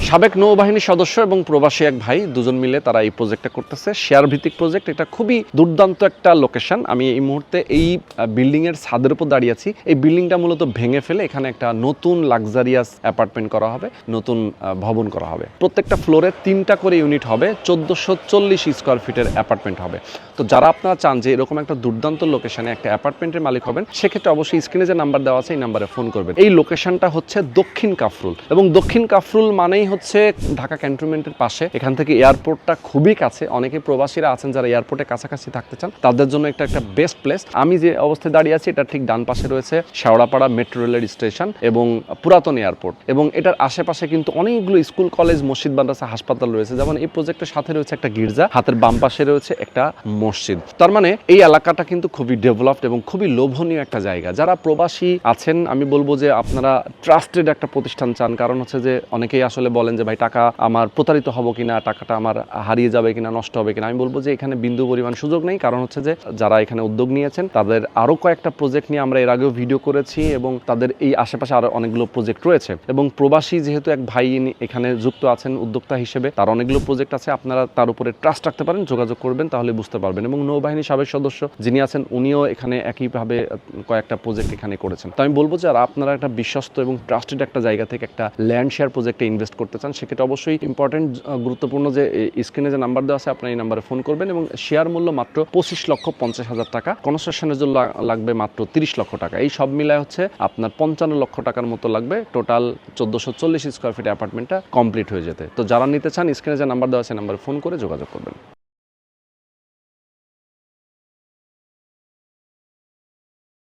সাবেক নৌবাহিনীর সদস্য এবং প্রবাসী এক ভাই দুজন মিলে তারা এই প্রজেক্টটা করতেছে। শেয়ার ভিত্তিক প্রজেক্ট, এটা খুবই দুর্দান্ত একটা লোকেশন। আমি এই মুহূর্তে এই বিল্ডিং এর ছাদের উপর দাঁড়িয়ে আছি। এই বিল্ডিংটা মূলত ভেঙে ফেলে এখানে একটা নতুন লাক্সারিয়াস অ্যাপার্টমেন্ট করা হবে, নতুন ভবন করা হবে। প্রত্যেকটা ফ্লোরে 3টা করে ইউনিট হবে, 1440 স্কোয়ার ফিটের অ্যাপার্টমেন্ট হবে। তো যারা আপনারা চান যে এরকম একটা দুর্দান্ত লোকেশনে একটা অ্যাপার্টমেন্টের মালিক হবেন, সেক্ষেত্রে অবশ্যই স্ক্রিনে যে নাম্বার দেওয়া আছে এই নাম্বারে ফোন করবেন। এই লোকেশনটা হচ্ছে দক্ষিণ কাফরুল, এবং দক্ষিণ কাফরুল মানেই হচ্ছে ঢাকা ক্যান্টনমেন্টের পাশে। এখান থেকে এয়ারপোর্টটা খুবই কাছে। অনেকে প্রবাসীরা আছেন যারা এয়ারপোর্টের কাছাকাছি থাকতে চান, তাদের জন্য একটা বেস্ট প্লেস। আমি যে অবস্থায় দাঁড়িয়ে আছি এটা ঠিক ডান পাশে রয়েছে শেওড়াপাড়া মেট্রো রেলের স্টেশন এবং পুরাতন এয়ারপোর্ট, এবং এটার আশেপাশে কিন্তু অনেকগুলো স্কুল, কলেজ, মসজিদ, মাদ্রাসা, হাসপাতাল রয়েছে। যেমন এই প্রজেক্টের সাথে রয়েছে একটা গির্জা, হাতের বাম পাশে রয়েছে একটা মসজিদ। তার মানে এই এলাকাটা কিন্তু খুবই ডেভেলপড এবং খুবই লোভনীয় একটা জায়গা। যারা প্রবাসী আছেন আমি বলবো যে আপনারা ট্রাস্টেড একটা প্রতিষ্ঠান চান, কারণ হচ্ছে যে অনেকেই আসলে বলেন যে ভাই টাকা আমার প্রতারিত হবো কিনা, টাকাটা আমার হারিয়ে যাবে কিনা, নষ্ট হবে কিনা। আমি বলবো যে এখানে বিন্দু পরিমাণ সুযোগ নেই, কারণ হচ্ছে যে যারা এখানে উদ্যোগ নিয়েছেন তাদের আরো কয়েকটা প্রজেক্ট নিয়ে আমরা এর আগেও ভিডিও করেছি, এবং তাদের এই আশেপাশে আরো অনেকগুলো প্রজেক্ট রয়েছে। এবং প্রবাসী যেহেতু এক ভাই এখানে যুক্ত আছেন উদ্যোক্তা হিসেবে, তার অনেকগুলো প্রজেক্ট আছে। আপনারা তার উপরে ট্রাস্ট রাখতে পারেন, যোগাযোগ করবেন, তাহলে বুঝতে পারবেন। এবং নৌবাহিনীর সাবেক সদস্য যিনি আছেন উনিও এখানে একইভাবে কয়েকটা প্রজেক্ট এখানে করেছেন। তো আমি বলবো যে আপনারা একটা বিশ্বস্ত এবং ট্রাস্টেড একটা জায়গা থেকে একটা ল্যান্ড শেয়ার প্রজেক্টে ইনভেস্ট করতে চান, সেক্ষেত্রে অবশ্যই ইম্পর্টেন্ট গুরুত্বপূর্ণ যে স্ক্রিনে যে নাম্বার দেওয়া আছে আপনার এই নাম্বারে ফোন করবেন। এবং শেয়ার মূল্য মাত্র 25,50,000 টাকা, কনস্ট্রাকশনের জন্য লাগবে মাত্র 30 লক্ষ টাকা। এই সব মিলায় হচ্ছে আপনার 55 লক্ষ টাকার মতো লাগবে টোটাল 1440 স্কোয়ার ফিট অ্যাপার্টমেন্টটা কমপ্লিট হয়ে যেতে। তো যারা নিতে চান স্ক্রিনে যে নাম্বার দেওয়া আছে নাম্বারে ফোন করে যোগাযোগ করবেন।